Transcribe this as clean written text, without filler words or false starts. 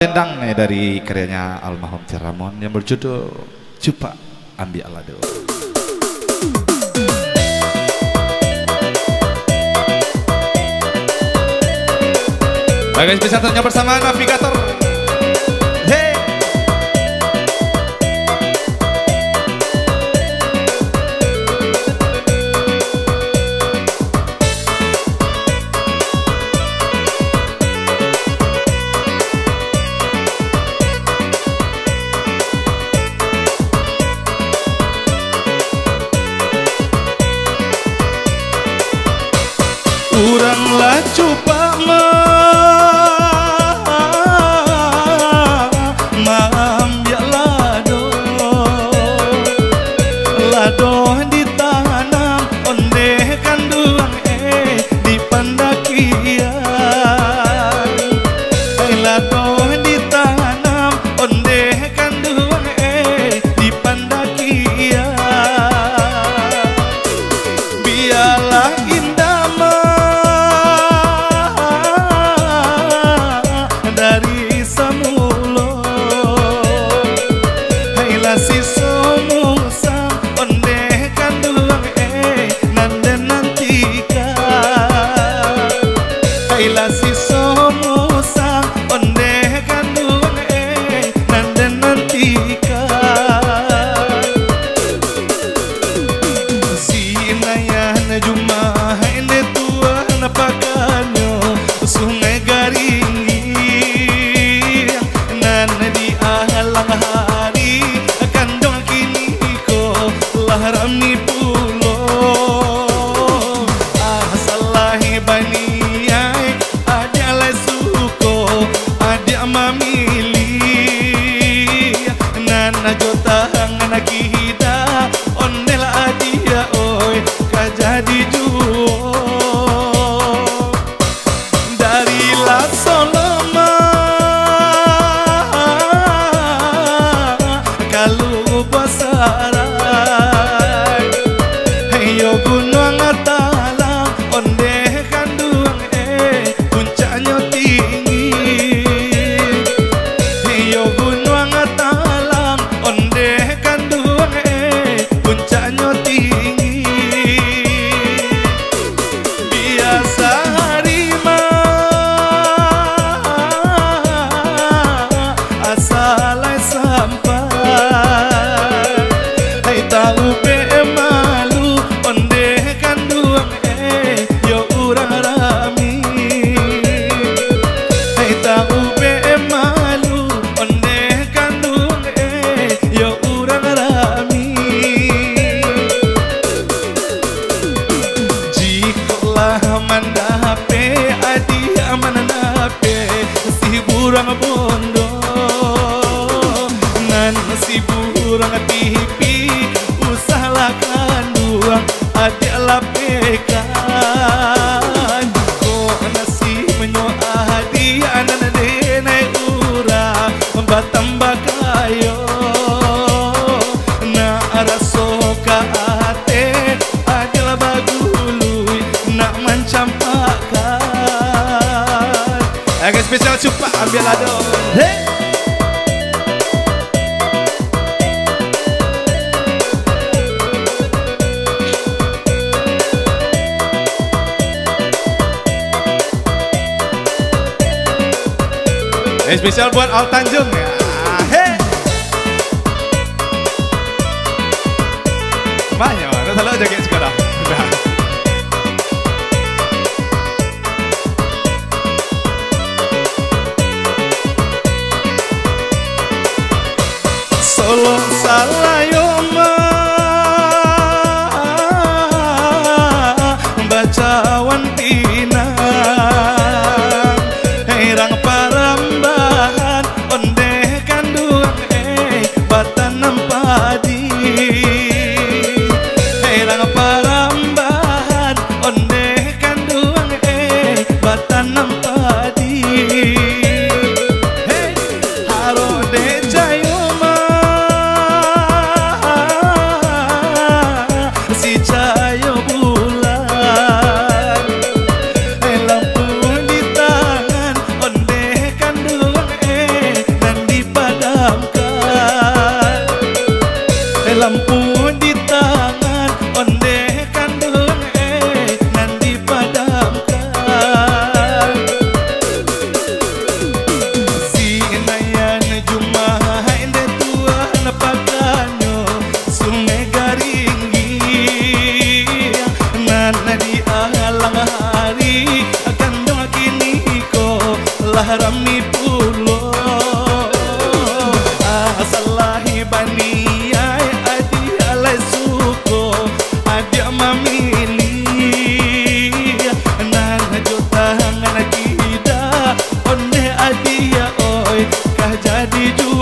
Tendang dari karyanya almarhum Tiramon yang berjudul Cupa Ambil Alado. Baik, bisa tentunya bersama navigator. Hey. Uranglah cupa ambil lado ditanam onde kanduang di pandakian lado ditanam onde kanduang di pandakian biarlah indah dari samulo hailah si somusa onde kanduang nanda nantika hailah si somusa onde kanduang nanda nantika si nayan juma ende tua napakanyo sungai garing hari kandung kini ko laharam ni pulo asalahi bani ai ada lai suko ada mamili nana jota ngana kihida onela adia oi kajadi juo dari la soloma pasaran heyo gunung atala onde kanduang puncaknya tinggi heyo gunung atala onde kanduang puncaknya tinggi biasa harimau asalai sampai tahu be malu onde kanduang yo urang rami tahu be malu onde kanduang yo urang rami jikolah mandape adi amandape si burang bondo nan si burang pipi usahalah kanduang adik lapekan kok nasi menyoa hadiah dan denai ura batambah kayo na rasoka ate adalah bagului nak mencampakkan agak spesial cupa ambil lado. Hey. Spesial buat Al Tanjung ya. Hey. Banyak, dah salah jaket sekarang. Solo salayoma bacawan pinang herang parambahan onde kanduang batanam padi herang param jadi juara.